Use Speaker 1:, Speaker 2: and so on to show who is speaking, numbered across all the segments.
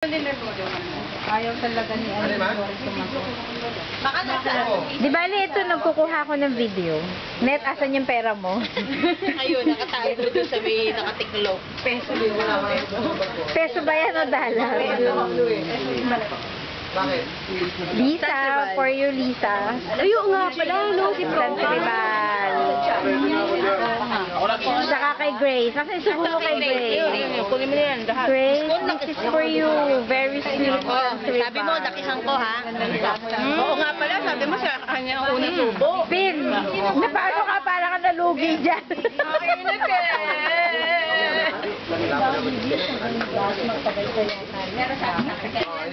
Speaker 1: Ayaw talaga ni
Speaker 2: Baka nasa
Speaker 3: Di bali, ito nagkukuha ko ng video. Net, asan yung pera mo?
Speaker 2: Ayun, nakatago doon sa may nakatiklop. Peso yun.
Speaker 3: Peso ba yan o dollar?
Speaker 1: Bakit?
Speaker 3: Lisa, for you, Lisa.
Speaker 2: Ayun nga pala, no? Si
Speaker 3: San Cristobal. Saka kay Grace. Kasi subo mo kay Grace.
Speaker 2: Kunin mo na yan, lahat.
Speaker 3: Grace, this is for you. Very sweet. San Cristobal.
Speaker 2: Sabi mo, dakihan ko, ha? Oo nga pala, sabi mo siya kanya ang unang subo.
Speaker 3: Pin, na paano ka para ka nalugi dyan?
Speaker 2: Nakainis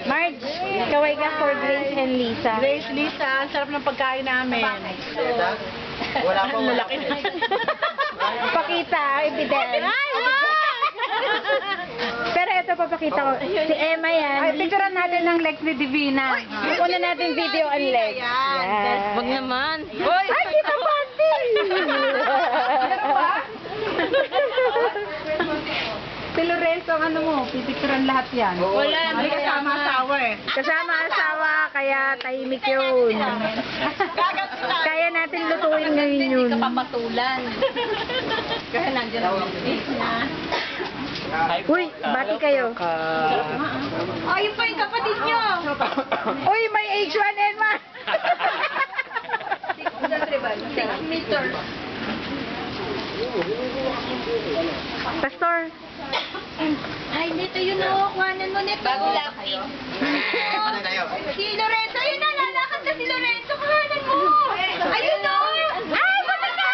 Speaker 3: Marge, kaway ka for Grace and Lisa.
Speaker 2: Grace, Lisa, ang sarap ng pagkain namin.
Speaker 1: Wala pa.
Speaker 2: Lalaki na.
Speaker 3: Pakita, evidence. Pero ito papakita ko. Si Emma yan. Ay, picturean natin ng Lex ni Divina. Una natin video ang Lex. Yan.
Speaker 2: Wag naman.
Speaker 3: Ay, kita Panty! Si Lorenzo, ang ano mo, pipicturean lahat yan.
Speaker 2: Wala.
Speaker 1: Hindi kasama asawa eh.
Speaker 3: Kasama asawa, kaya tahimik yun. Kaya natin lutuin ngayon yun.
Speaker 2: Hindi ka papatulan. Kaya nandiyan ang face na.
Speaker 3: Uy, bati kayo.
Speaker 2: Ayun pa yung kapatid nyo.
Speaker 3: Uy, may H1N1!
Speaker 2: 6 meters.
Speaker 3: Pastor.
Speaker 2: Ay, nito yun o. Kuhanan mo nito. Bago laki.
Speaker 1: Ano tayo?
Speaker 2: Si Lorenzo, yun na. Lalakad na si Lorenzo. Kuhanan mo. Ayun o. Ay, wala na.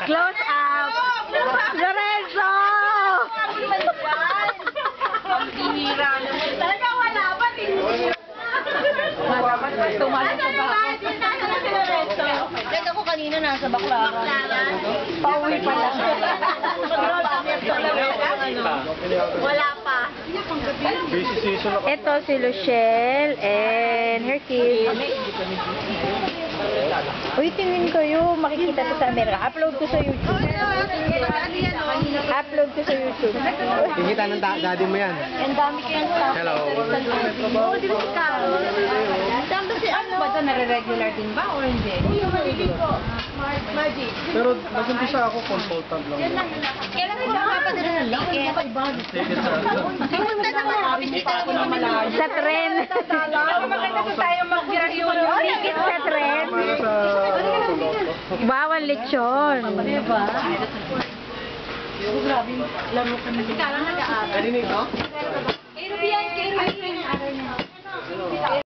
Speaker 3: Close up. Lorenzo!
Speaker 2: Pambihira naman. Talaga wala ba? Tumalas sa bako. Nasa si Lorenzo. Yan ako kanina nasa baklaran. Pauwi pa lang. Wala pa.
Speaker 1: Busy season ako.
Speaker 3: Ito si Luciel and her kids. Uy, tingin kayo. Makikita to sa Amerika. Upload ko sa YouTube. Upload ko sa YouTube.
Speaker 1: Kikita ng daddy mo yan.
Speaker 2: Ang dami ko yung staff.
Speaker 1: Hello.
Speaker 2: Oo, di ba si Carol? Saan ba si ano?
Speaker 3: Ba ito nare-regular din ba or hindi?
Speaker 2: Magic.
Speaker 1: Pero nag-umpisa ako, consultant lang.
Speaker 2: Kailan ko ba mapadala ng ticket?
Speaker 1: Ticket sa
Speaker 2: Pumunta na ako. Bisita ko na malayo.
Speaker 3: Sa tren.
Speaker 2: Maganda po tayo mag-review.
Speaker 3: Ticket sa tren.
Speaker 1: para sa
Speaker 3: Bawal lechon.
Speaker 2: Diba? Grabe. Laro ka na. Kasi kala nag-aaral.
Speaker 1: Narinig, no?